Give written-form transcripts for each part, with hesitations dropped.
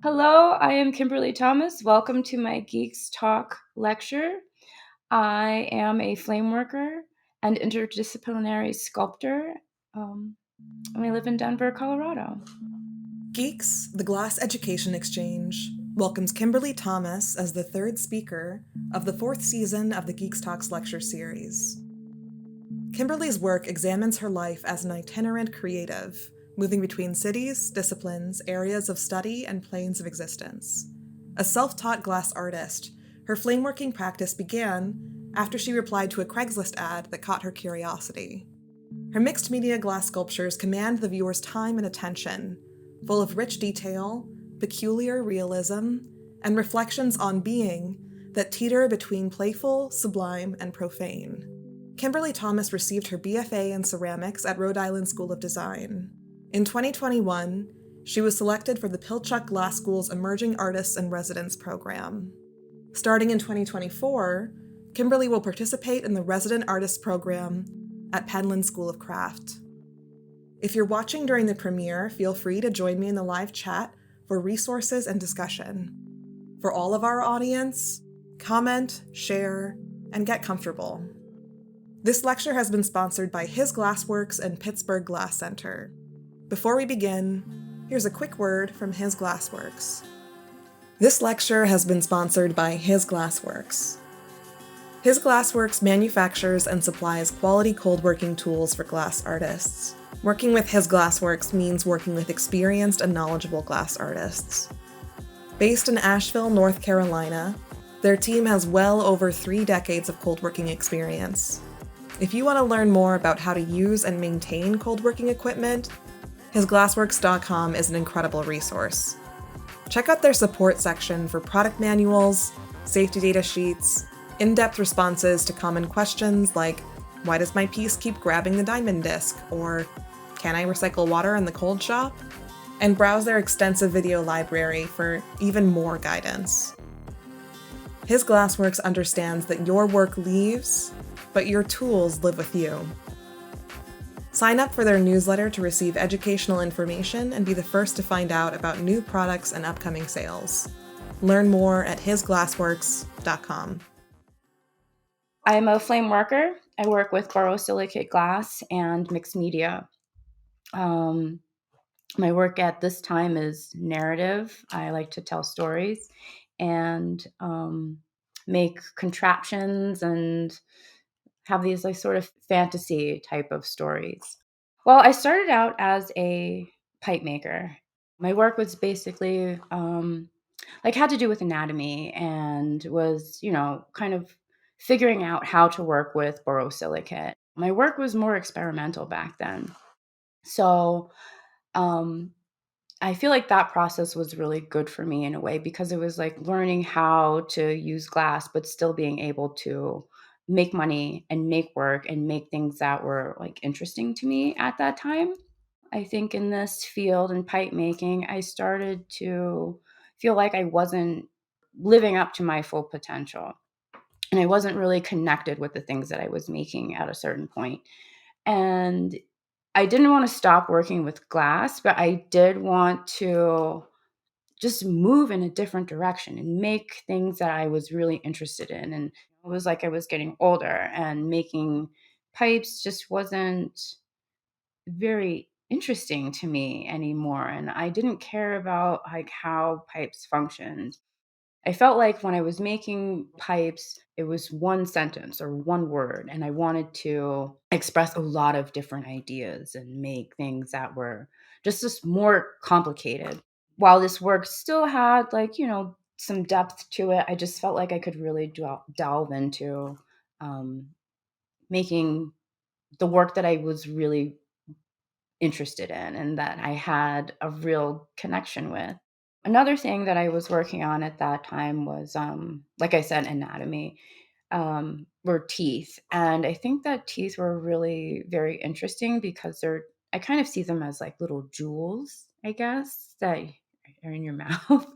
Hello, I am Kimberly Thomas. Welcome to my GEEX Talk lecture. I am a flame worker and interdisciplinary sculptor, and I live in Denver, Colorado. GEEX, the Glass Education Exchange, welcomes Kimberly Thomas as the third speaker of the fourth season of the GEEX Talks lecture series. Kimberly's work examines her life as an itinerant creative, moving between cities, disciplines, areas of study, and planes of existence. A self-taught glass artist, her flameworking practice began after she replied to a Craigslist ad that caught her curiosity. Her mixed media glass sculptures command the viewer's time and attention, full of rich detail, peculiar realism, and reflections on being that teeter between playful, sublime, and profane. Kimberly Thomas received her BFA in ceramics at Rhode Island School of Design. In 2021, she was selected for the Pilchuck Glass School's Emerging Artists in Residence program. Starting in 2024, Kimberly will participate in the Resident Artist program at Penland School of Craft. If you're watching during the premiere, feel free to join me in the live chat for resources and discussion. For all of our audience, comment, share, and get comfortable. This lecture has been sponsored by His Glassworks and Pittsburgh Glass Center. Before we begin, here's a quick word from His Glassworks. This lecture has been sponsored by His Glassworks. His Glassworks manufactures and supplies quality cold working tools for glass artists. Working with His Glassworks means working with experienced and knowledgeable glass artists. Based in Asheville, North Carolina, their team has well over 3 decades of cold working experience. If you want to learn more about how to use and maintain cold working equipment, hisglassworks.com is an incredible resource. Check out their support section for product manuals, safety data sheets, in-depth responses to common questions like, why does my piece keep grabbing the diamond disc? Or, can I recycle water in the cold shop? And browse their extensive video library for even more guidance. His Glassworks understands that your work leaves, but your tools live with you. Sign up for their newsletter to receive educational information and be the first to find out about new products and upcoming sales. Learn more at hisglassworks.com. I'm a flame worker. I work with borosilicate glass and mixed media. My work at this time is narrative. I like to tell stories and make contraptions and have these like sort of fantasy type of stories. Well, I started out as a pipe maker. My work was basically like had to do with anatomy and was, kind of figuring out how to work with borosilicate. My work was more experimental back then. So I feel like that process was really good for me in a way because it was like learning how to use glass, but still being able to make money and make work and make things that were like interesting to me at that time. I think in this field in pipe making, I started to feel like I wasn't living up to my full potential. And I wasn't really connected with the things that I was making at a certain point. And I didn't want to stop working with glass, but I did want to just move in a different direction and make things that I was really interested in. And it was like I was getting older and making pipes just wasn't very interesting to me anymore. And I didn't care about like how pipes functioned. I felt like when I was making pipes, it was one sentence or one word, and I wanted to express a lot of different ideas and make things that were just more complicated. While this work still had like, some depth to it, I just felt like I could really delve into um, making the work that I was really interested in and that I had a real connection with. Another thing that I was working on at that time was, like I said, anatomy, were teeth. And I think that teeth were really very interesting because I kind of see them as like little jewels, I guess, that are in your mouth.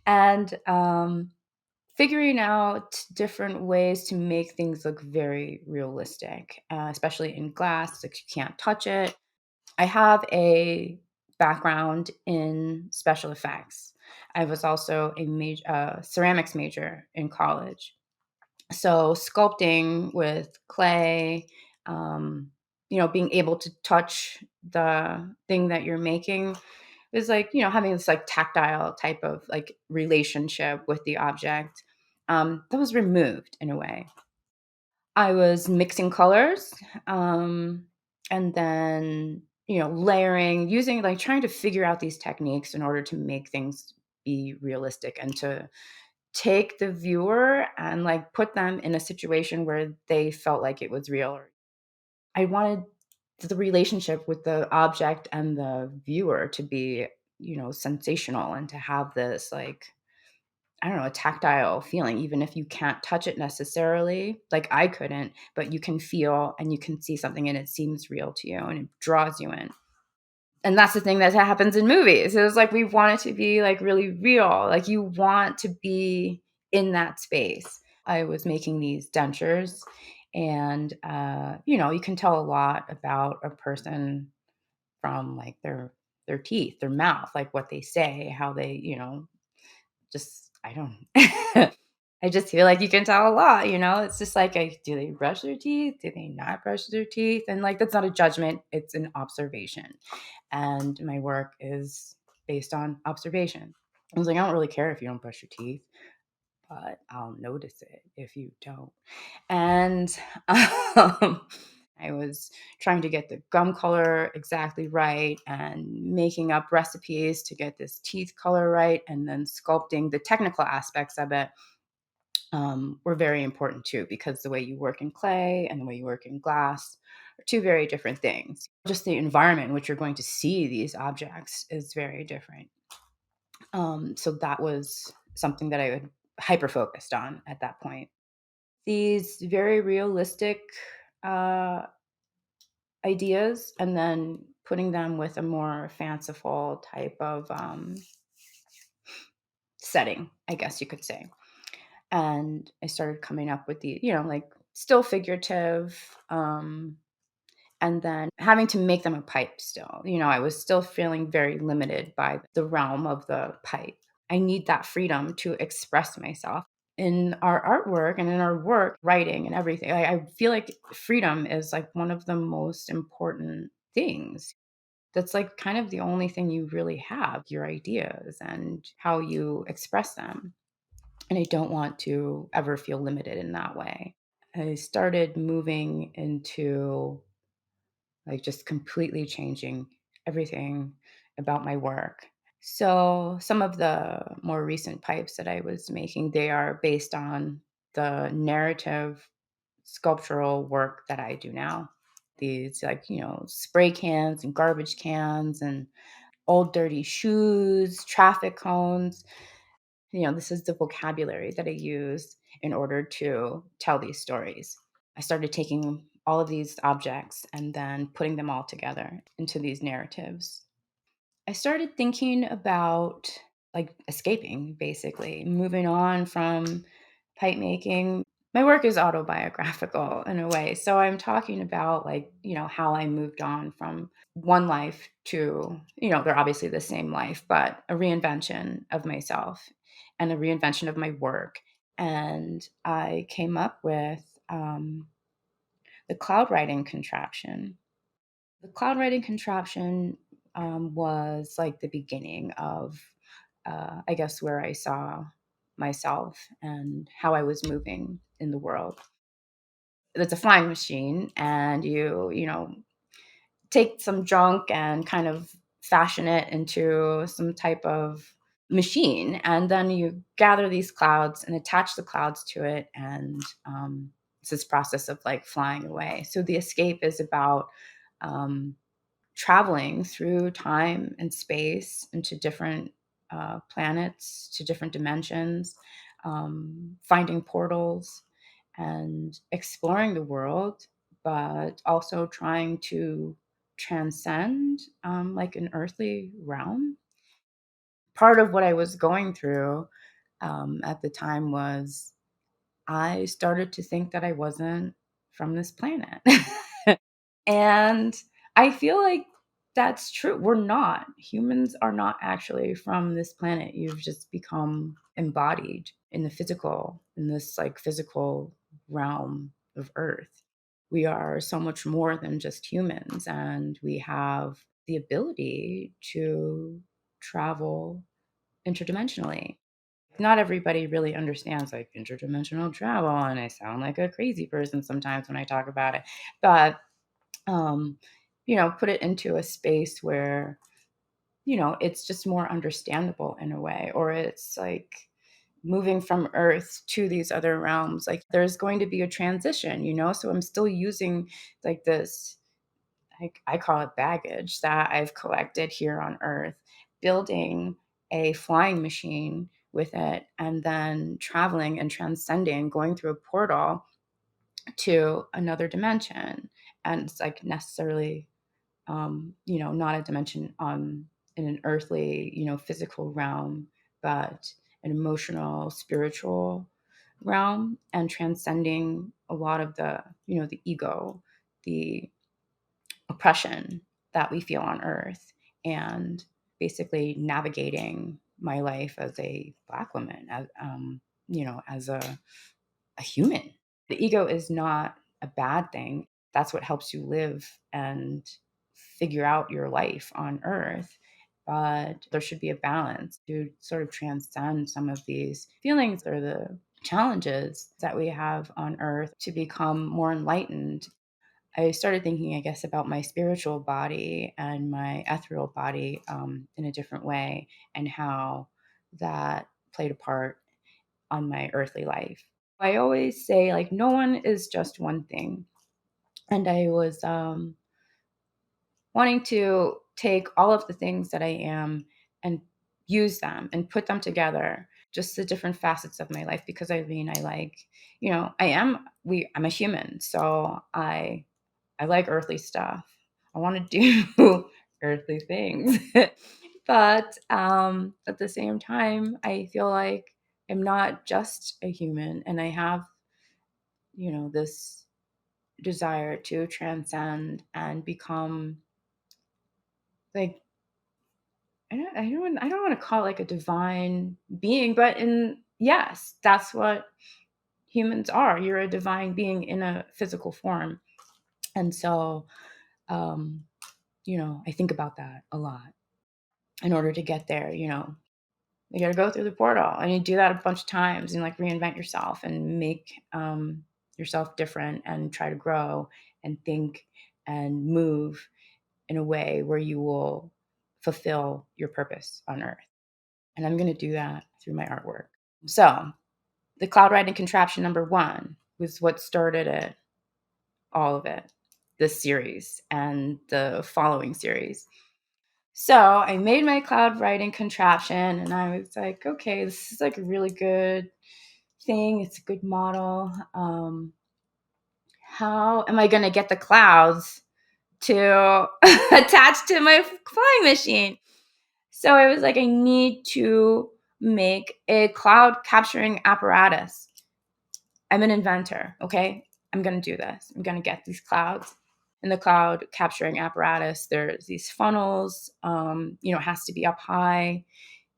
And figuring out different ways to make things look very realistic, especially in glass, like you can't touch it. I have a background in special effects. I was also a ceramics major in college. So sculpting with clay, um, being able to touch the thing that you're making is like, having this like tactile type of like relationship with the object. That was removed in a way. I was mixing colors, and then, layering, using like trying to figure out these techniques in order to make things be realistic and to take the viewer and like put them in a situation where they felt like it was real. I wanted the relationship with the object and the viewer to be, sensational and to have this like, I don't know, a tactile feeling, even if you can't touch it necessarily. Like I couldn't, but you can feel and you can see something and it seems real to you and it draws you in. And that's the thing that happens in movies. It was like we want it to be like really real. Like you want to be in that space. I was making these dentures and you can tell a lot about a person from like their teeth, their mouth, like what they say, how they, just I don't I just feel like you can tell a lot, It's just like, do they brush their teeth? Do they not brush their teeth? And like that's not a judgment, it's an observation. And my work is based on observation. I was like, I don't really care if you don't brush your teeth, but I'll notice it if you don't. And I was trying to get the gum color exactly right and making up recipes to get this teeth color right, and then sculpting the technical aspects of it were very important too, because the way you work in clay and the way you work in glass are two very different things. Just the environment in which you're going to see these objects is very different. So that was something that I had hyper focused on at that point. These very realistic uh, ideas, and then putting them with a more fanciful type of setting, I guess you could say. And I started coming up with the, like still figurative, and then having to make them a pipe still. I was still feeling very limited by the realm of the pipe. I need that freedom to express myself in our artwork and in our work, writing and everything. I feel like freedom is like one of the most important things. That's like kind of the only thing you really have, your ideas and how you express them. And I don't want to ever feel limited in that way. I started moving into like just completely changing everything about my work. So some of the more recent pipes that I was making, they are based on the narrative sculptural work that I do now. These like, spray cans and garbage cans and old dirty shoes, traffic cones. This is the vocabulary that I use in order to tell these stories. I started taking all of these objects and then putting them all together into these narratives. I started thinking about like escaping, basically, moving on from pipe making. My work is autobiographical in a way. So I'm talking about like, how I moved on from one life to, they're obviously the same life, but a reinvention of myself and a reinvention of my work. And I came up with the cloud writing contraption. The cloud writing contraption was like the beginning of, I guess, where I saw myself and how I was moving in the world. It's a flying machine, and you take some junk and kind of fashion it into some type of machine, and then you gather these clouds and attach the clouds to it, and it's this process of like flying away. So the escape is about um, traveling through time and space into different planets, to different dimensions, finding portals and exploring the world, but also trying to transcend like an earthly realm. Part of what I was going through at the time was I started to think that I wasn't from this planet. And I feel like that's true. We're not. Humans are not actually from this planet. You've just become embodied in the physical, in this like physical realm of Earth. We are so much more than just humans, and we have the ability to travel interdimensionally. Not everybody really understands like interdimensional travel, and I sound like a crazy person sometimes when I talk about it. But um, put it into a space where, it's just more understandable in a way, or it's like moving from Earth to these other realms. Like there's going to be a transition, so I'm still using like this, like I call it baggage that I've collected here on Earth, building a flying machine with it, and then traveling and transcending, going through a portal to another dimension. And it's like necessarily not a dimension in an earthly, physical realm, but an emotional, spiritual realm, and transcending a lot of the ego, the oppression that we feel on earth, and basically navigating my life as a Black woman, as a human. The ego is not a bad thing. That's what helps you live and figure out your life on earth. But there should be a balance to sort of transcend some of these feelings or the challenges that we have on earth to become more enlightened. I started thinking, I guess, about my spiritual body and my ethereal body in a different way, and how that played a part on my earthly life. I always say, like, no one is just one thing. And I was wanting to take all of the things that I am and use them and put them together, just the different facets of my life. Because I mean, I like, I'm a human. So I like earthly stuff. I want to do earthly things. But at the same time, I feel like I'm not just a human, and I have, this desire to transcend and become like, I don't want to call it like a divine being, but yes, that's what humans are. You're a divine being in a physical form. And so, um, I think about that a lot. In order to get there, you got to go through the portal, and you do that a bunch of times, and like reinvent yourself and make yourself different, and try to grow and think and move in a way where you will fulfill your purpose on earth. And I'm going to do that through my artwork. So the cloud writing contraption number 1 was what started it, all of it, this series and the following series. So I made my cloud writing contraption, and I was like, okay, this is like a really good thing. It's a good model. How am I going to get the clouds to attach to my flying machine? So I was like, I need to make a cloud capturing apparatus. I'm an inventor, okay? I'm going to do this. I'm going to get these clouds. In the cloud capturing apparatus, there's these funnels. It has to be up high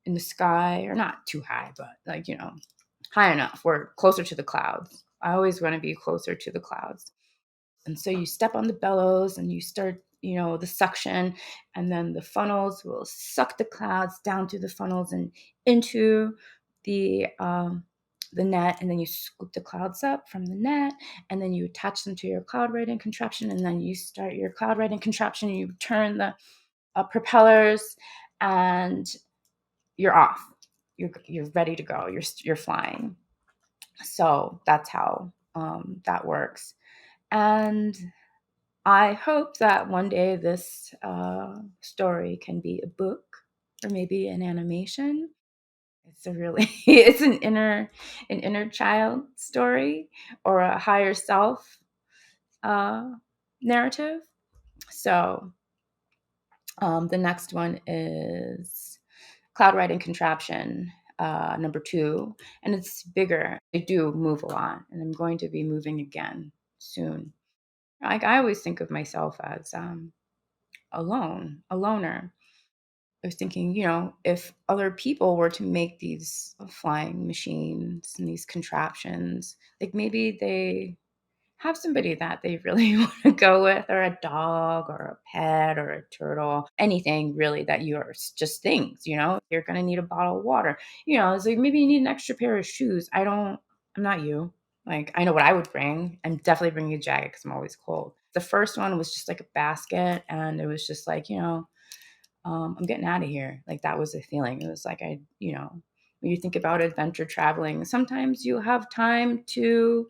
in the sky, or not too high, but like, high enough. We're closer to the clouds. I always want to be closer to the clouds. And so you step on the bellows and you start, the suction, and then the funnels will suck the clouds down through the funnels and into the net, and then you scoop the clouds up from the net, and then you attach them to your cloud writing contraption, and then you start your cloud writing contraption, and you turn the propellers, and you're off. You're ready to go. You're flying. So that's how that works. And I hope that one day this story can be a book, or maybe an animation. It's a really it's an inner child story, or a higher self narrative. So the next one is cloud writing contraption number 2, and it's bigger. I do move a lot, and I'm going to be moving again soon. Like, I always think of myself as a loner. I was thinking, if other people were to make these flying machines and these contraptions, like maybe they have somebody that they really want to go with, or a dog, or a pet, or a turtle, anything really that you're just things, you're going to need a bottle of water, it's like maybe you need an extra pair of shoes. I'm not you. Like, I know what I would bring. I'm definitely bringing a jacket because I'm always cold. The first one was just like a basket, and it was just like, I'm getting out of here. Like, that was the feeling. It was like, when you think about adventure traveling, sometimes you have time to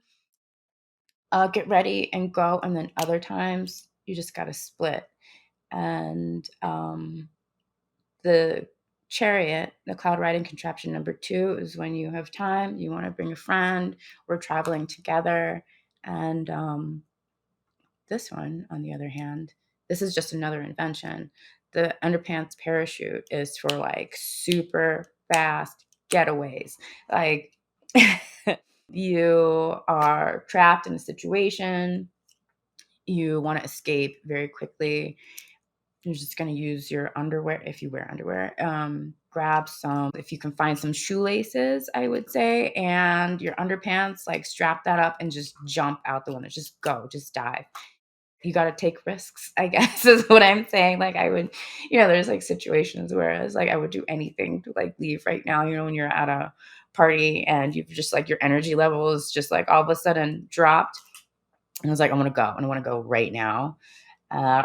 get ready and go, and then other times you just got to split. And the chariot, the cloud riding contraption number 2, is when you have time, you want to bring a friend, we're traveling together. And this one, on the other hand, this is just another invention. The underpants parachute is for like super fast getaways. Like, you are trapped in a situation, you want to escape very quickly. You're just going to use your underwear, if you wear underwear. Grab some, if you can find some shoelaces, I would say, and your underpants, like strap that up and just jump out the window. Just go, just dive. You got to take risks, I guess, is what I'm saying. Like, I would, there's like situations where it's like I would do anything to like leave right now, when you're at a party and you've just like your energy level is just like all of a sudden dropped. And I was like, I want to go, and I want to go right now.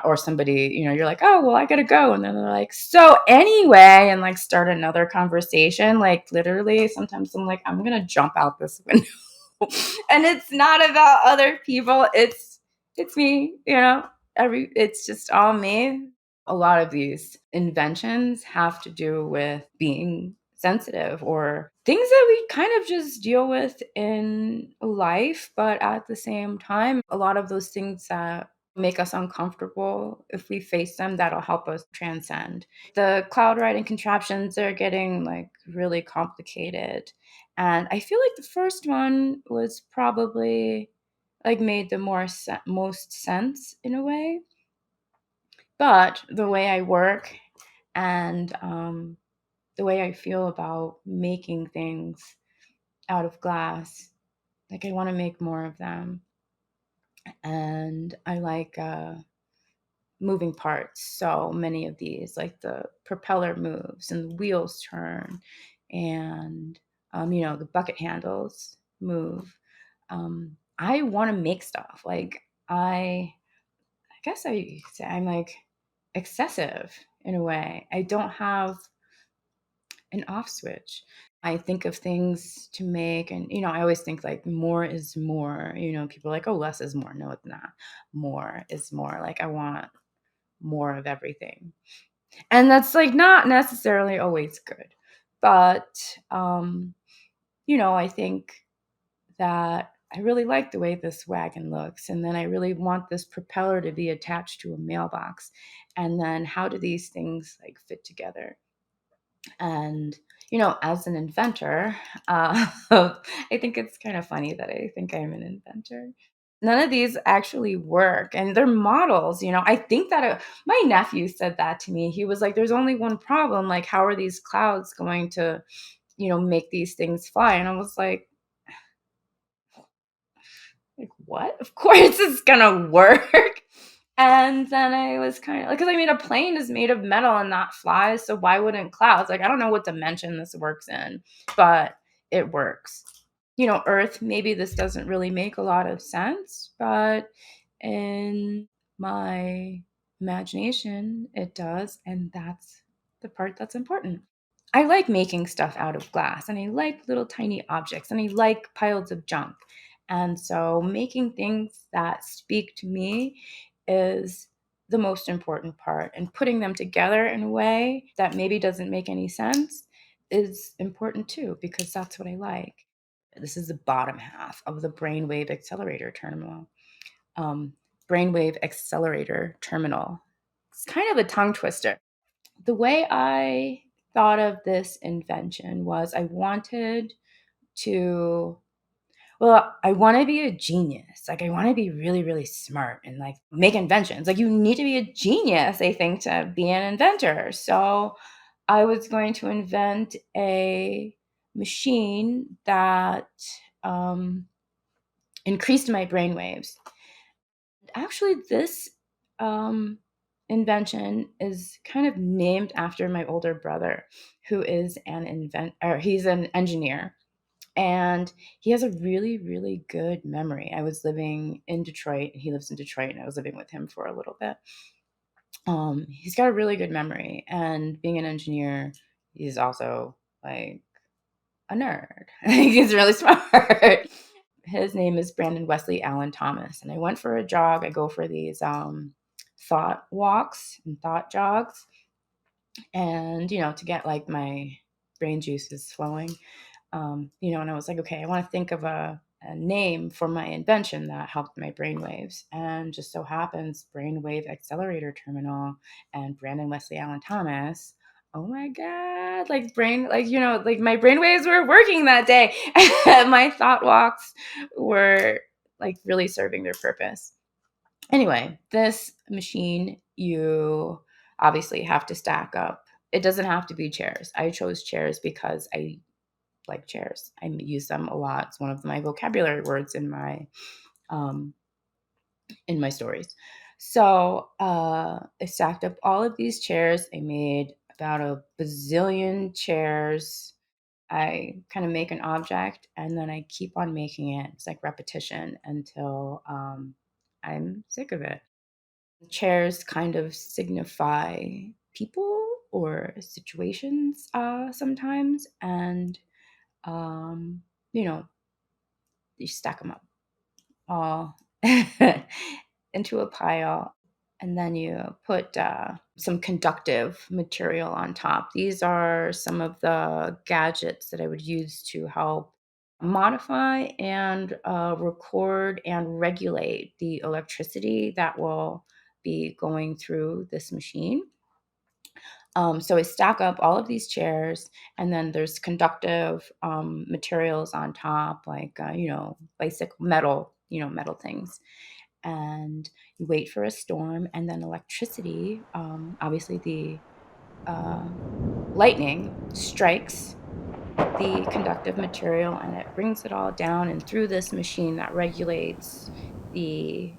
Or somebody, you're like, oh, well, I got to go. And then they're like, so anyway, and like start another conversation. Like, literally, sometimes I'm like, I'm going to jump out this window. And it's not about other people. It's me, it's just all me. A lot of these inventions have to do with being sensitive, or things that we kind of just deal with in life. But at the same time, a lot of those things that make us uncomfortable, if we face them, that'll help us transcend. The cloud riding contraptions are getting like really complicated. And I feel like the first one was probably like made the most sense in a way. But the way I work, and the way I feel about making things out of glass, like, I want to make more of them. And I like moving parts. So many of these, like the propeller moves and the wheels turn, and the bucket handles move. I want to make stuff. Like, I guess I say I'm like excessive in a way. I don't have an off switch. I think of things to make, and I always think like more is more. People are like, oh, less is more. No, it's not. More is more. Like, I want more of everything. And that's like not necessarily always good. But I think that I really like the way this wagon looks. And then I really want this propeller to be attached to a mailbox. And then how do these things like fit together? And, as an inventor, I think it's kind of funny that I think I'm an inventor. None of these actually work, and they're models. I think that my nephew said that to me. He was like, there's only one problem. Like, how are these clouds going to, make these things fly? And I was like, what? Of course it's gonna work. And then I was kind of like, because I mean, a plane is made of metal and not flies, so why wouldn't clouds? Like, I don't know what dimension this works in, but it works. Earth, maybe this doesn't really make a lot of sense, but in my imagination, it does, and that's the part that's important. I like making stuff out of glass, and I like little tiny objects, and I like piles of junk. And so making things that speak to me is the most important part. And putting them together in a way that maybe doesn't make any sense is important too, because that's what I like. This is the bottom half of the brainwave accelerator terminal. Um, brainwave accelerator terminal. It's kind of a tongue twister. The way I thought of this invention was I want to be a genius. Like, I want to be really, really smart and like make inventions. Like, you need to be a genius, I think, to be an inventor. So I was going to invent a machine that increased my brain waves. Actually, this invention is kind of named after my older brother, who is he's an engineer. And he has a really, really good memory. I was living in Detroit. He lives in Detroit, and I was living with him for a little bit. He's got a really good memory, and being an engineer, he's also like a nerd. He's really smart. His name is Brandon Wesley Allen Thomas, and I went for a jog. I go for these thought walks and thought jogs, and to get like my brain juices flowing. And I was like, okay, I want to think of a name for my invention that helped my brainwaves. And just so happens, Brainwave Accelerator Terminal and Brandon Wesley Allen Thomas. Oh my God, like my brainwaves were working that day. My thought walks were like really serving their purpose. Anyway, this machine, you obviously have to stack up. It doesn't have to be chairs. I chose chairs because I like chairs. I use them a lot. It's one of my vocabulary words in my stories. So I stacked up all of these chairs. I made about a bazillion chairs. I kind of make an object and then I keep on making it. It's like repetition until I'm sick of it. Chairs kind of signify people or situations sometimes. And you know, you stack them up all into a pile, and then you put some conductive material on top. These are some of the gadgets that I would use to help modify and record and regulate the electricity that will be going through this machine. So I stack up all of these chairs, and then there's conductive materials on top, like bicycle metal, metal things. And you wait for a storm, and then electricity. Obviously, the lightning strikes the conductive material, and it brings it all down and through this machine that regulates the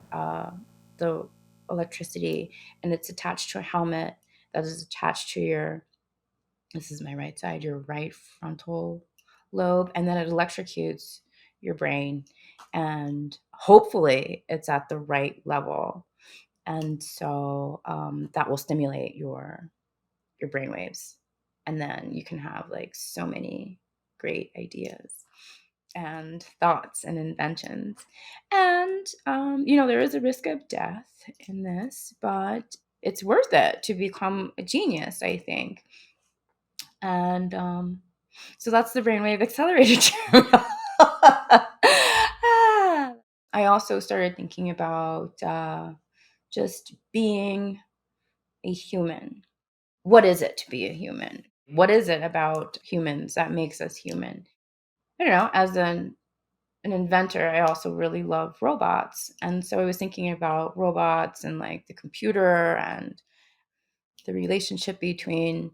electricity, and it's attached to a helmet that is attached to your, this is my right side, your right frontal lobe, and then it electrocutes your brain, and hopefully it's at the right level. And so that will stimulate your brain waves, and then you can have like so many great ideas and thoughts and inventions. And there is a risk of death in this, but it's worth it to become a genius, I think. And so that's the brainwave accelerator terminal. I also started thinking about just being a human. What is it to be a human? What is it about humans that makes us human? I don't know. As an inventor, I also really love robots. And so I was thinking about robots and like the computer and the relationship between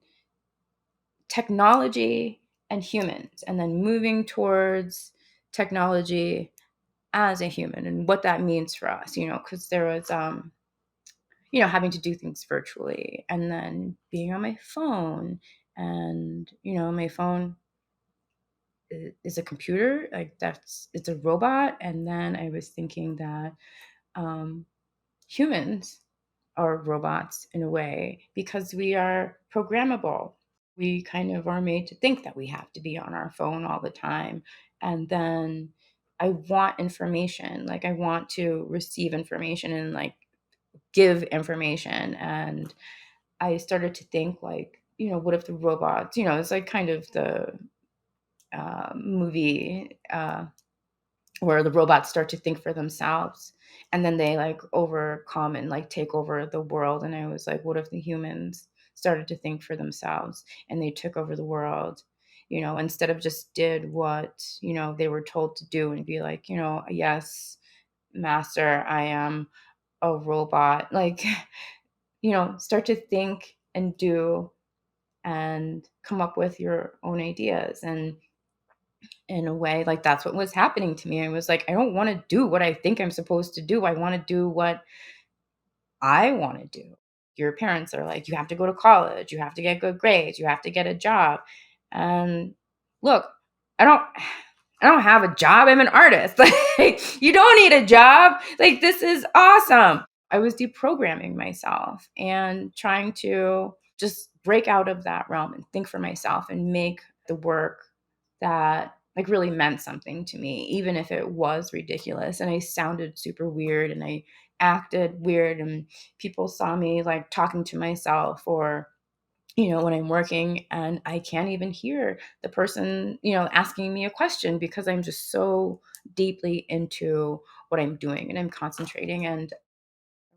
technology and humans, and then moving towards technology as a human and what that means for us, because there was, having to do things virtually and then being on my phone, and, my phone is a computer, like it's a robot. And then I was thinking that humans are robots in a way because we are programmable. We kind of are made to think that we have to be on our phone all the time. And then I want information, like I want to receive information and like give information. And I started to think like, what if the robots, it's like kind of the movie where the robots start to think for themselves, and then they like overcome and like take over the world. And I was like, what if the humans started to think for themselves, and they took over the world, instead of just did what, they were told to do and be like, yes, master, I am a robot. Like, start to think and do and come up with your own ideas. And in a way, like, that's what was happening to me. I was like, I don't want to do what I think I'm supposed to do. I want to do what I want to do. Your parents are like, you have to go to college, you have to get good grades, you have to get a job. And look, I don't I don't have a job. I'm an artist. Like, you don't need a job. Like, this is awesome. I was deprogramming myself and trying to just break out of that realm and think for myself and make the work that like really meant something to me, even if it was ridiculous and I sounded super weird and I acted weird and people saw me like talking to myself, or when I'm working and I can't even hear the person, asking me a question because I'm just so deeply into what I'm doing and I'm concentrating. And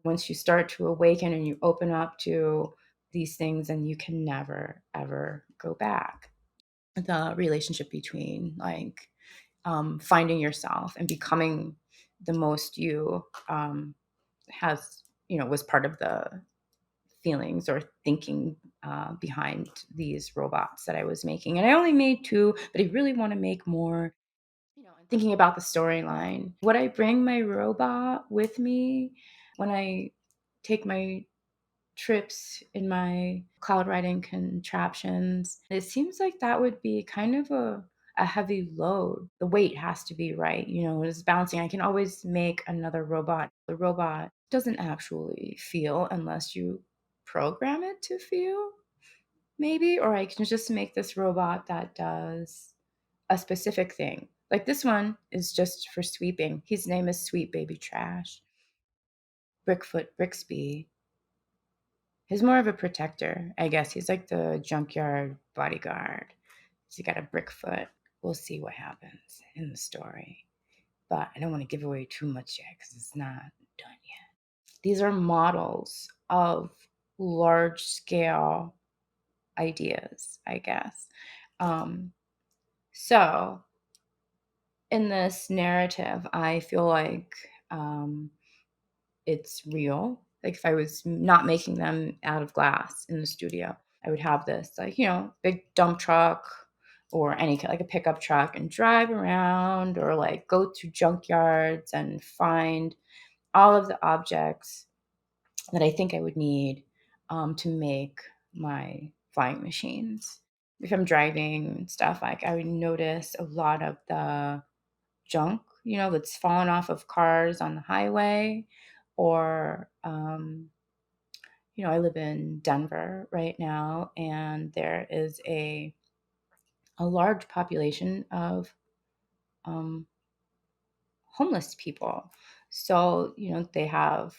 once you start to awaken and you open up to these things, and you can never, ever go back. The relationship between like finding yourself and becoming the most you has, was part of the feelings or thinking behind these robots that I was making. And I only made two, but I really want to make more. And thinking about the storyline. Would I bring my robot with me when I take my trips in my cloud riding contraptions? It seems like that would be kind of a heavy load. The weight has to be right. It's balancing. I can always make another robot. The robot doesn't actually feel unless you program it to feel, maybe. Or I can just make this robot that does a specific thing. Like this one is just for sweeping. His name is Sweet Baby Trash. Brickfoot Brixby. He's more of a protector, I guess. He's like the junkyard bodyguard. He's got a brick foot. We'll see what happens in the story. But I don't want to give away too much yet because it's not done yet. These are models of large scale ideas, I guess. So in this narrative, I feel like it's real. Like if I was not making them out of glass in the studio, I would have this like, big dump truck or any like a pickup truck and drive around, or like go to junkyards and find all of the objects that I think I would need to make my flying machines. If I'm driving and stuff, like I would notice a lot of the junk, that's fallen off of cars on the highway. Or, I live in Denver right now, and there is a large population of um, homeless people. So, they have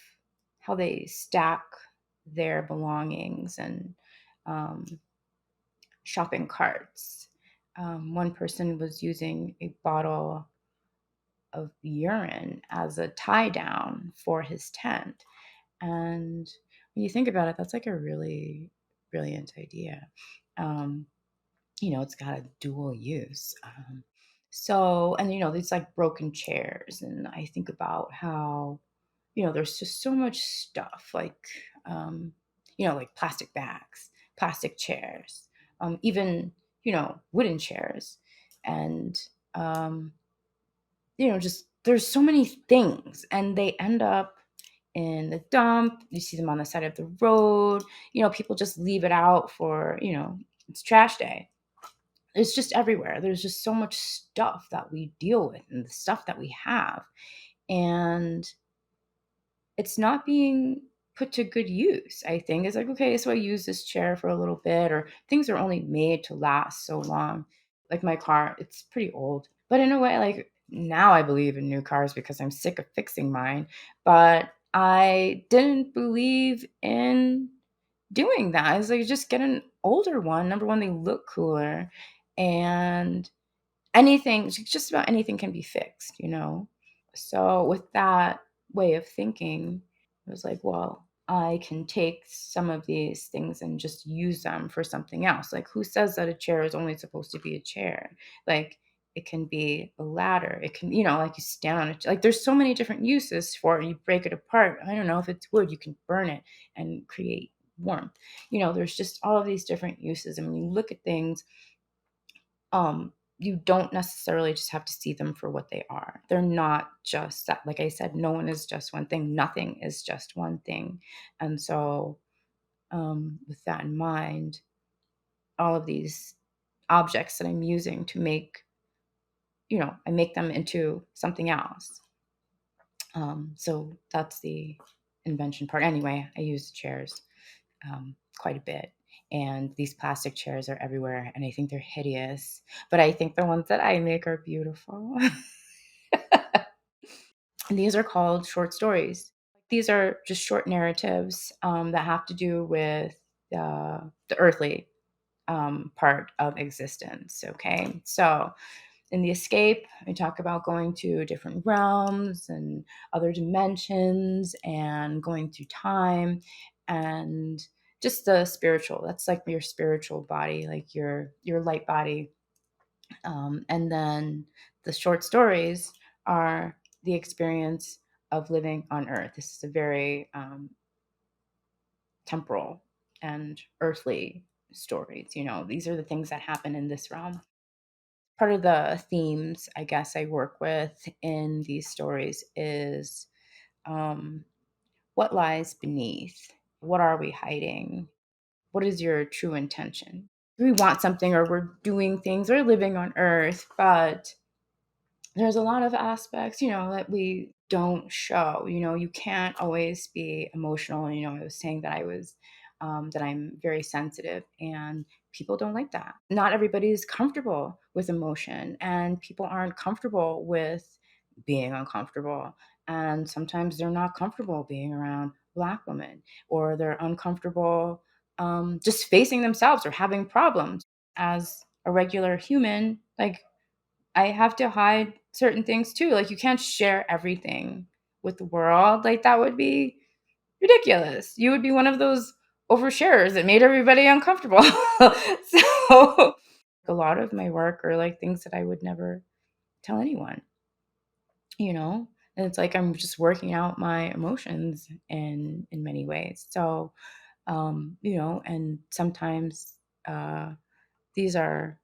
how they stack their belongings and um, shopping carts. One person was using a bottle of urine as a tie down for his tent. And when you think about it, that's like a really brilliant idea. Um, it's got a dual use. And these like broken chairs. And I think about how, there's just so much stuff like, like plastic bags, plastic chairs, even, wooden chairs. And, just there's so many things, and they end up in the dump. You see them on the side of the road. People just leave it out for, it's trash day. It's just everywhere. There's just so much stuff that we deal with and the stuff that we have. And it's not being put to good use, I think. It's like, okay, so I use this chair for a little bit, or things are only made to last so long. Like my car, it's pretty old. But in a way, like now I believe in new cars because I'm sick of fixing mine. But I didn't believe in doing that. I was like, just get an older one. Number one, they look cooler. And anything, just about anything can be fixed. So with that way of thinking, it was like, well, I can take some of these things and just use them for something else. Like, who says that a chair is only supposed to be a chair? Like, it can be a ladder. It can, like you stand on it. Like, there's so many different uses for it. You break it apart. I don't know if it's wood, you can burn it and create warmth. There's just all of these different uses. And when you look at things, you don't necessarily just have to see them for what they are. They're not just that. Like I said, no one is just one thing. Nothing is just one thing. And so, with that in mind, all of these objects that I'm using to make, I make them into something else. So that's the invention part. Anyway, I use chairs quite a bit. And these plastic chairs are everywhere, and I think they're hideous. But I think the ones that I make are beautiful. And these are called short stories. These are just short narratives that have to do with the earthly part of existence. Okay. So in the escape, we talk about going to different realms and other dimensions and going through time and just the spiritual. That's like your spiritual body, like your light body. And then the short stories are the experience of living on Earth. This is a very temporal and earthly stories. These are the things that happen in this realm. Part of the themes, I guess, I work with in these stories is um, what lies beneath? What are we hiding? What is your true intention? We want something, or we're doing things, or living on Earth, but there's a lot of aspects, that we don't show. You can't always be emotional. I was saying that that I'm very sensitive, and people don't like that. Not everybody is comfortable with emotion, and people aren't comfortable with being uncomfortable. And sometimes they're not comfortable being around Black women, or they're uncomfortable just facing themselves or having problems. As a regular human, like, I have to hide certain things too. Like, you can't share everything with the world. Like, that would be ridiculous. You would be one of those oversharers that made everybody uncomfortable. So a lot of my work are like things that I would never tell anyone, And it's like I'm just working out my emotions in many ways. So and sometimes these are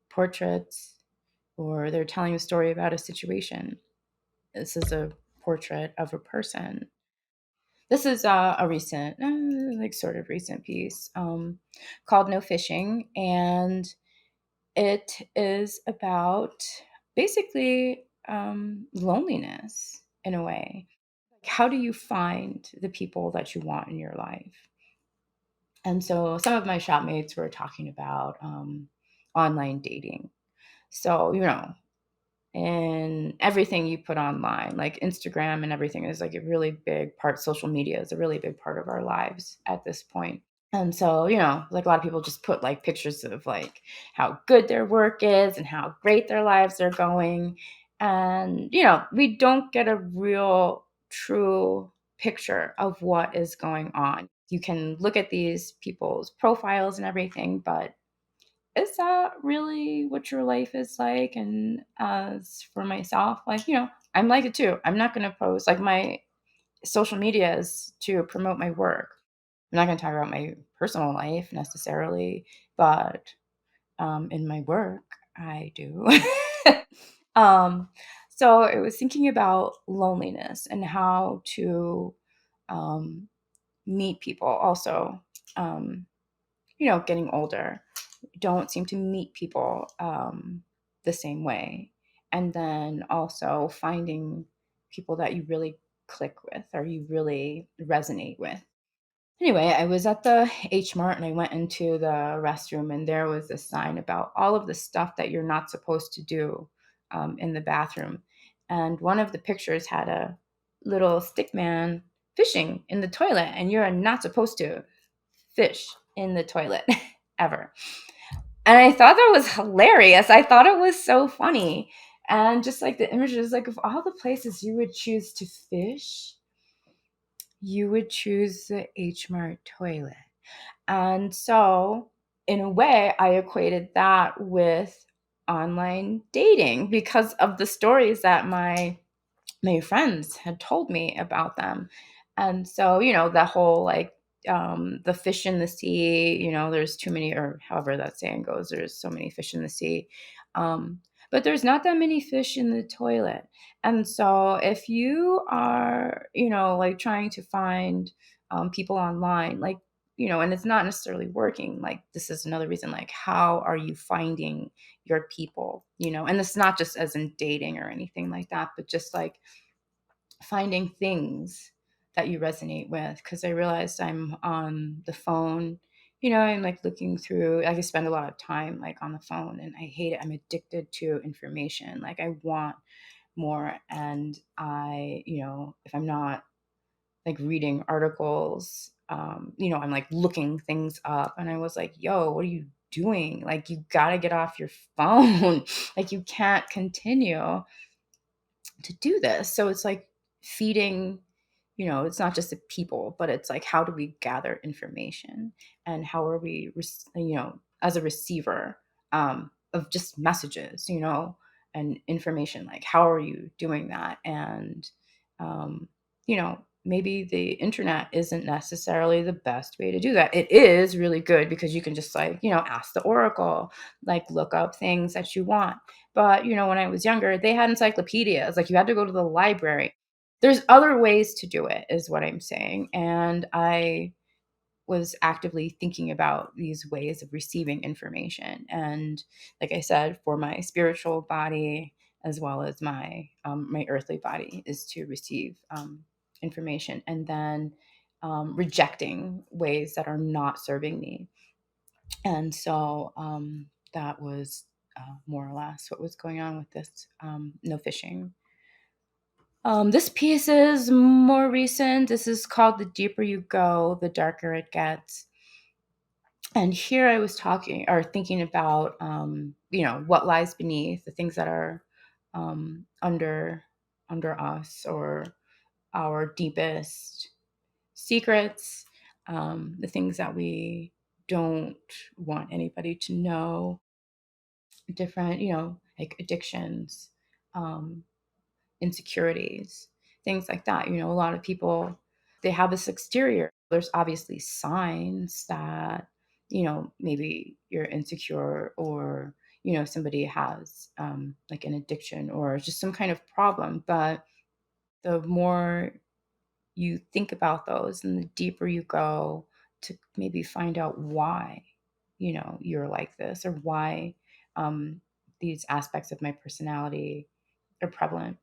portraits, or they're telling a story about a situation. This is a portrait of a person. This is a recent, like sort of recent piece called No Fishing. And it is about basically loneliness in a way. How do you find the people that you want in your life? And so some of my shopmates were talking about online dating. So, and everything you put online, like Instagram and everything, is like a really big part. Social media is a really big part of our lives at this point. And so, like a lot of people just put like pictures of like how good their work is and how great their lives are going. And, we don't get a real true picture of what is going on. You can look at these people's profiles and everything, but is that really what your life is like? And as for myself, like, I'm like it too. I'm not going to post, like, my social media is to promote my work. I'm not going to talk about my personal life necessarily, but in my work, I do. um, so I was thinking about loneliness and how to um, meet people. Also, getting older, don't seem to meet people the same way. And then also finding people that you really click with or you really resonate with. Anyway, I was at the H Mart and I went into the restroom, and there was a sign about all of the stuff that you're not supposed to do in the bathroom. And one of the pictures had a little stick man fishing in the toilet, and you're not supposed to fish in the toilet ever. And I thought that was hilarious. I thought it was so funny. And just like the images, like, of all the places you would choose to fish, you would choose the H Mart toilet. And so, in a way, I equated that with online dating because of the stories that my friends had told me about them. And so, the whole like the fish in the sea, there's too many, or however that saying goes, there's so many fish in the sea. But there's not that many fish in the toilet. And so if you are, like trying to find people online, like, and it's not necessarily working, like this is another reason, like, how are you finding your people, and it's not just as in dating or anything like that, but just like finding things that you resonate with. Because I realized I'm on the phone, I'm like looking through, I spend a lot of time like on the phone and I hate it. I'm addicted to information. Like I want more. And if I'm not like reading articles, I'm like looking things up, and I was like, yo, what are you doing? Like you got to get off your phone. Like you can't continue to do this. So it's like feeding, it's not just the people, but it's like, how do we gather information, and how are we, as a receiver of just messages, and information, like how are you doing that? And, maybe the internet isn't necessarily the best way to do that. It is really good because you can just like, ask the oracle, like look up things that you want. But, when I was younger, they had encyclopedias. Like you had to go to the library. There's other ways to do it, is what I'm saying. And I was actively thinking about these ways of receiving information. And like I said, for my spiritual body as well as my earthly body is to receive information, and then rejecting ways that are not serving me. And so that was more or less what was going on with this no fishing. This piece is more recent. This is called The Deeper You Go, the Darker It Gets. And here I was talking or thinking about, what lies beneath, the things that are under us, or our deepest secrets, the things that we don't want anybody to know, different, like addictions, um, insecurities, things like that. A lot of people, they have this exterior. There's obviously signs that, maybe you're insecure, or, somebody has like an addiction or just some kind of problem. But the more you think about those and the deeper you go to maybe find out why, you're like this, or why these aspects of my personality are prevalent.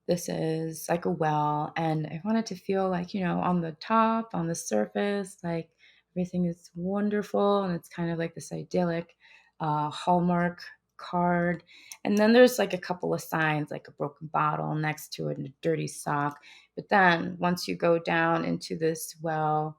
This is like a well, and I want it to feel like, on the top, on the surface, like everything is wonderful, and it's kind of like this idyllic Hallmark card. And then there's like a couple of signs, like a broken bottle next to it and a dirty sock. But then once you go down into this well,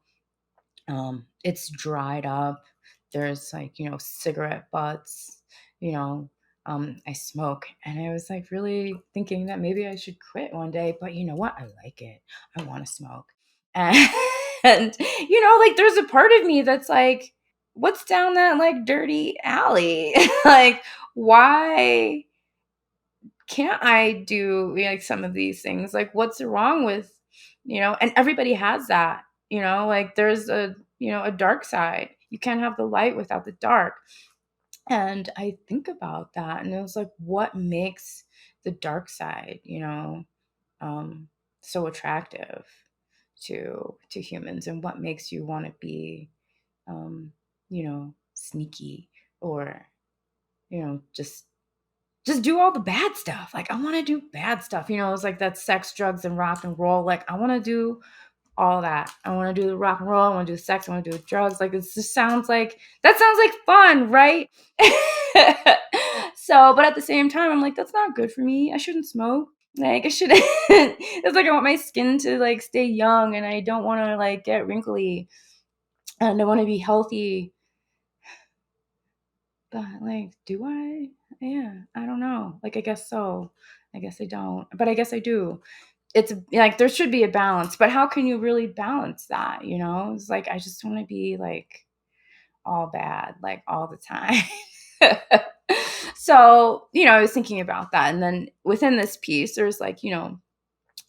it's dried up. There's like, cigarette butts, you know, I smoke. And I was like really thinking that maybe I should quit one day, but you know what? I like it. I want to smoke. And, and, like there's a part of me that's like, what's down that like dirty alley? Like, why can't I do like some of these things? Like, what's wrong with, and everybody has that, like there's a dark side. You can't have the light without the dark. And I think about that, and it was like, what makes the dark side, um, so attractive to humans, and what makes you want to be, sneaky, or, just do all the bad stuff. Like, I want to do bad stuff. It's like that sex, drugs, and rock and roll. Like, I want to do all that. I want to do the rock and roll. I want to do sex. I want to do drugs. Like, it just sounds like, that sounds like fun, right? So, but at the same time, I'm like, that's not good for me. I shouldn't smoke. Like, I shouldn't. It's like I want my skin to like stay young, and I don't want to like get wrinkly, and I want to be healthy. But like, do I? Yeah, I don't know. Like, I guess so. I guess I don't, but I guess I do. it's like there should be a balance, but how can you really balance that? It's like I just want to be like all bad, like all the time. So, I was thinking about that. And then within this piece, there's like,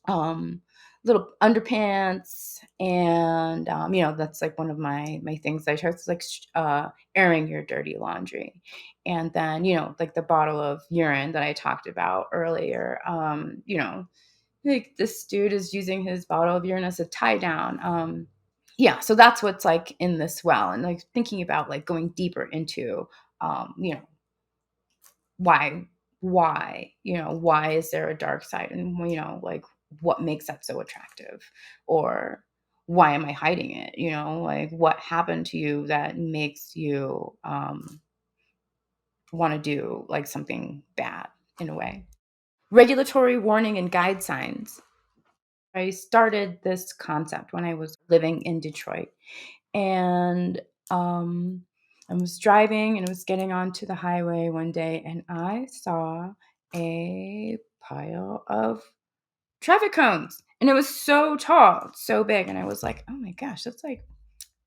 um, little underpants. And, that's like one of my things I try to like, airing your dirty laundry. And then, like the bottle of urine that I talked about earlier, like this dude is using his bottle of urine as a tie down. Yeah, so that's what's like in this well, and like thinking about like going deeper into, um, you know, why, why is there a dark side, and like what makes that so attractive, or why am I hiding it? Like what happened to you that makes you want to do like something bad in a way. Regulatory warning and guide signs. I started this concept when I was living in Detroit, and um, I was driving and was getting onto the highway one day, and I saw a pile of traffic cones, and it was so tall, so big, and I was like, "Oh my gosh, that's like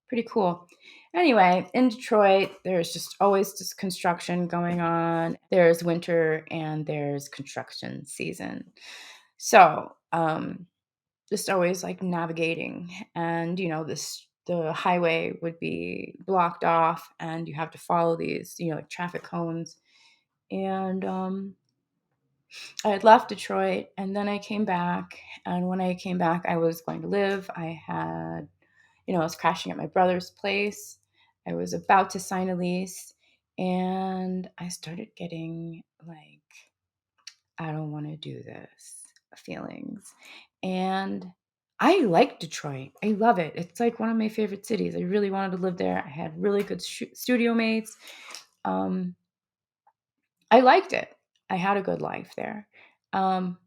pretty cool." Anyway, in Detroit, there's just always just construction going on. There's winter and there's construction season. So, just always like navigating, and the highway would be blocked off and you have to follow these like traffic cones. And I had left Detroit, and then I came back, and when I came back I was going to live. I was crashing at my brother's place. I was about to sign a lease, and I started getting like, I don't want to do this feelings. And I like Detroit. I love it. It's like one of my favorite cities. I really wanted to live there. I had really good studio mates. Um, I liked it. I had a good life there. Um,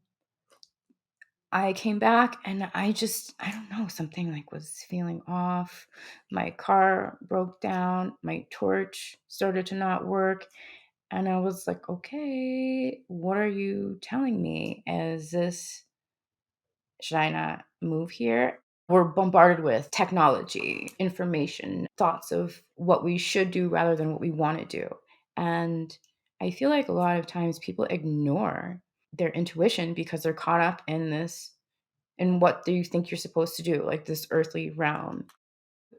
I came back and I don't know, something like was feeling off. My car broke down. My torch started to not work. And I was like, okay, what are you telling me? Is this Should I not move here? We're bombarded with technology, information, thoughts of what we should do rather than what we want to do. And I feel like a lot of times people ignore their intuition because they're caught up in what do you think you're supposed to do, like this earthly realm.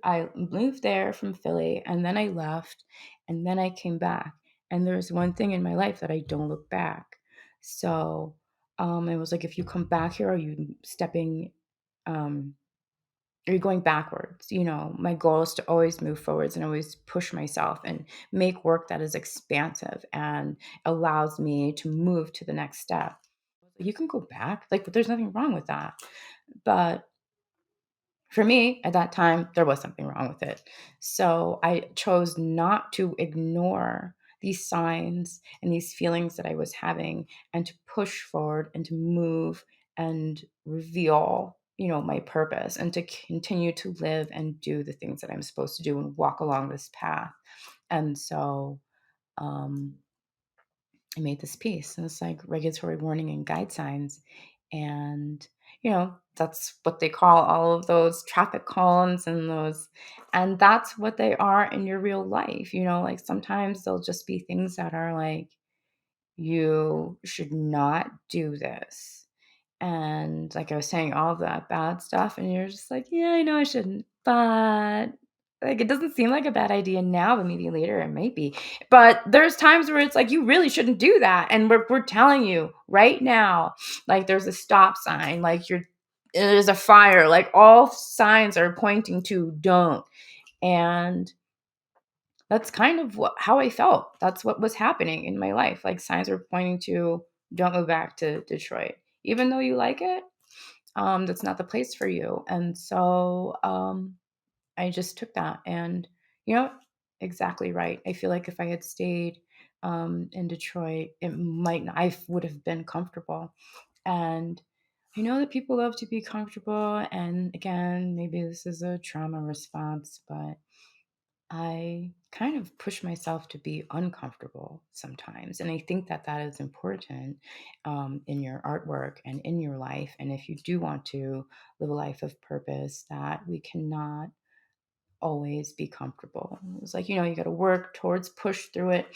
I moved there from Philly, and then I left, and then I came back. And there's one thing in my life that I don't look back. So it was like, if you come back here, are you stepping, um, are you going backwards? My goal is to always move forwards and always push myself and make work that is expansive and allows me to move to the next step. You can go back, like, but there's nothing wrong with that. But for me, at that time, there was something wrong with it. So I chose not to ignore these signs and these feelings that I was having, and to push forward and to move and reveal, my purpose, and to continue to live and do the things that I'm supposed to do and walk along this path. And so, um, I made this piece, and it's like regulatory warning and guide signs. And, that's what they call all of those traffic cones and that's what they are in your real life. Like sometimes they'll just be things that are like, you should not do this. And like I was saying, all of that bad stuff, and you're just like, yeah, I know I shouldn't, but like it doesn't seem like a bad idea now, but maybe later it might be. But there's times where it's like you really shouldn't do that, and we're telling you right now, like there's a stop sign, like there's a fire, like all signs are pointing to don't. And that's kind of how I felt. That's what was happening in my life. Like signs were pointing to don't move back to Detroit, even though you like it. That's not the place for you. And so I just took that, and you know, exactly right. I feel like if I had stayed in Detroit, it might not, I would have been comfortable. And I know that people love to be comfortable. And again, maybe this is a trauma response, but I kind of push myself to be uncomfortable sometimes. And I think that that is important in your artwork and in your life. And if you do want to live a life of purpose, that we cannot always be comfortable. It's like, you got to work towards push through it,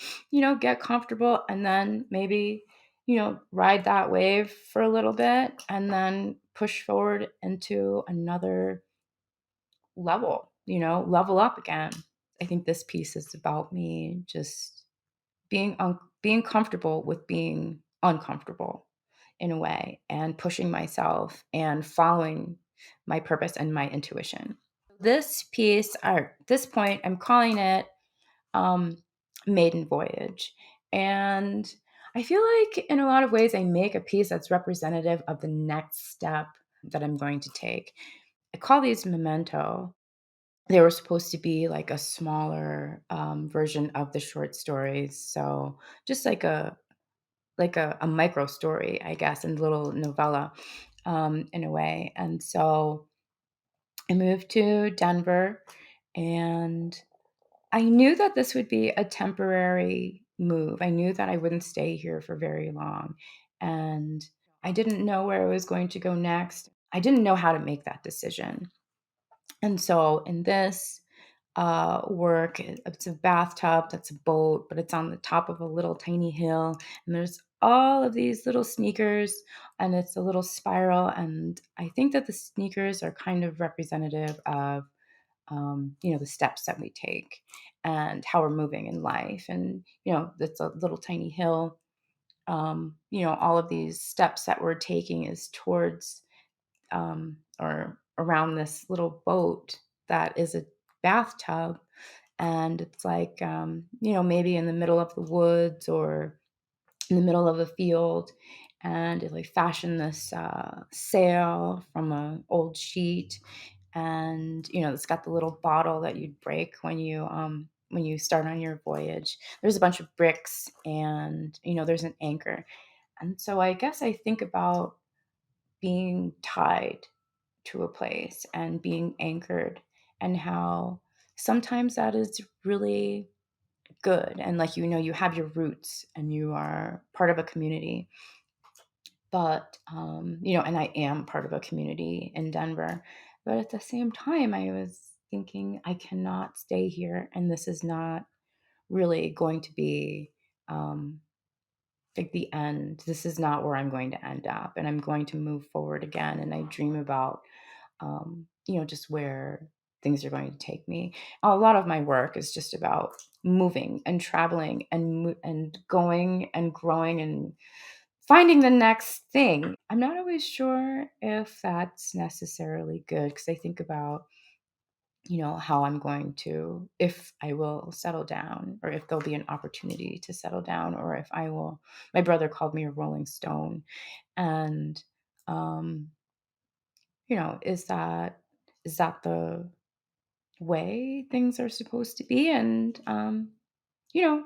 get comfortable, and then maybe, ride that wave for a little bit and then push forward into another level up again. I think this piece is about me just being comfortable with being uncomfortable in a way, and pushing myself and following my purpose and my intuition. This piece, or this point, I'm calling it um, Maiden Voyage. And I feel like in a lot of ways, I make a piece that's representative of the next step that I'm going to take. I call these Memento. They were supposed to be like a smaller version of the short stories. So just like a micro story, I guess, and little novella in a way. And so I moved to Denver, and I knew that this would be a temporary move. I knew that I wouldn't stay here for very long. And I didn't know where I was going to go next. I didn't know how to make that decision. And so in this work, it's a bathtub that's a boat, but it's on the top of a little tiny hill. And there's all of these little sneakers, and it's a little spiral. And I think that the sneakers are kind of representative of the steps that we take and how we're moving in life. And, it's a little tiny hill. All of these steps that we're taking is towards or around this little boat that is a bathtub. And it's like, maybe in the middle of the woods or in the middle of a field. And it like fashioned this sail from an old sheet, and it's got the little bottle that you'd break when you start on your voyage. There's a bunch of bricks, and there's an anchor. And so I guess I think about being tied to a place and being anchored, and how sometimes that is really good. And like, you have your roots and you are part of a community. But and I am part of a community in Denver. But at the same time, I was thinking, I cannot stay here, and this is not really going to be um like the end. This is not where I'm going to end up, and I'm going to move forward again. And I dream about just where things are going to take me. A lot of my work is just about moving and traveling and going and growing and finding the next thing. I'm not always sure if that's necessarily good, because I think about, how I'm going to, if I will settle down, or if there'll be an opportunity to settle down, or if I will. My brother called me a rolling stone. And, um, is that the way things are supposed to be? And, you know,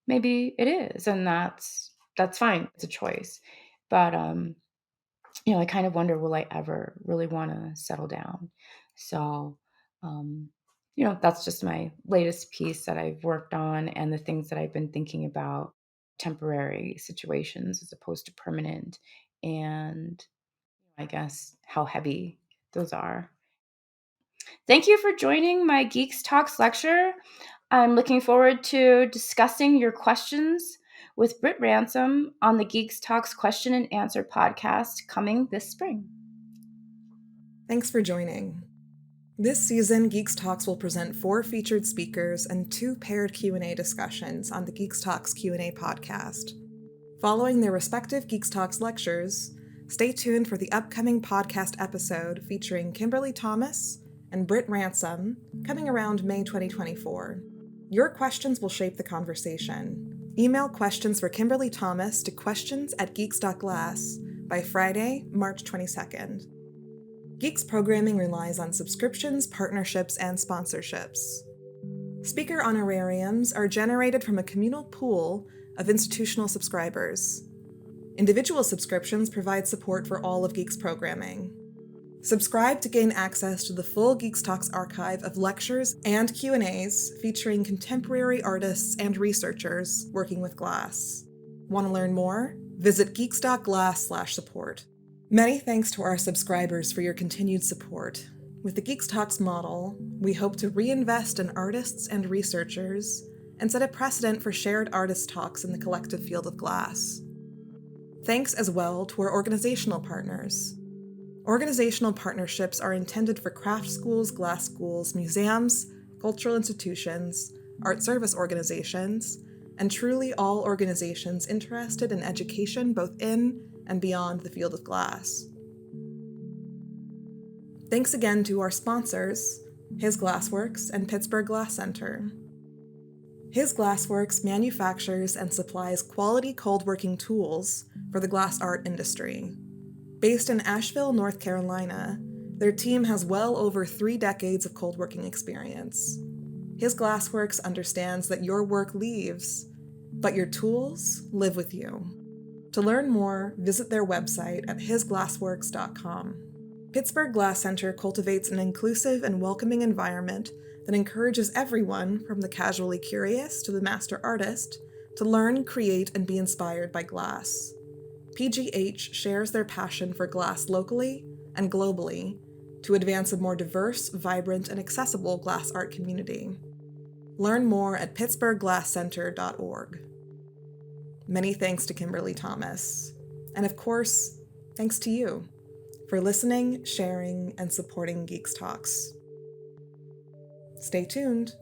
maybe it is, and that's fine. It's a choice. But I kind of wonder, will I ever really want to settle down? So, um, that's just my latest piece that I've worked on, and the things that I've been thinking about, temporary situations as opposed to permanent, and I guess how heavy those are. Thank you for joining my Geeks Talks lecture. I'm looking forward to discussing your questions with Britt Ransom on the Geeks Talks question and answer podcast coming this spring. Thanks for joining. This season, Geeks Talks will present 4 featured speakers and 2 paired Q&A discussions on the Geeks Talks Q&A podcast. Following their respective Geeks Talks lectures, stay tuned for the upcoming podcast episode featuring Kimberly Thomas and Britt Ransom, coming around May 2024. Your questions will shape the conversation. Email questions for Kimberly Thomas to questions@geeks.glass by Friday, March 22nd. Geeks programming relies on subscriptions, partnerships, and sponsorships. Speaker honorariums are generated from a communal pool of institutional subscribers. Individual subscriptions provide support for all of Geeks programming. Subscribe to gain access to the full GEEX Talks archive of lectures and Q&As featuring contemporary artists and researchers working with glass. Want to learn more? Visit geeks.glass/support. Many thanks to our subscribers for your continued support. With the GEEX Talks model, we hope to reinvest in artists and researchers and set a precedent for shared artist talks in the collective field of glass. Thanks as well to our organizational partners. Organizational partnerships are intended for craft schools, glass schools, museums, cultural institutions, art service organizations, and truly all organizations interested in education both in and beyond the field of glass. Thanks again to our sponsors, His Glassworks and Pittsburgh Glass Center. His Glassworks manufactures and supplies quality cold working tools for the glass art industry. Based in Asheville, North Carolina, their team has well over 3 decades of cold working experience. His Glassworks understands that your work leaves, but your tools live with you. To learn more, visit their website at hisglassworks.com. Pittsburgh Glass Center cultivates an inclusive and welcoming environment that encourages everyone, from the casually curious to the master artist, to learn, create, and be inspired by glass. PGH shares their passion for glass locally and globally to advance a more diverse, vibrant, and accessible glass art community. Learn more at pittsburghglasscenter.org. Many thanks to Kimberly Thomas. And of course, thanks to you for listening, sharing, and supporting GEEX Talks. Stay tuned.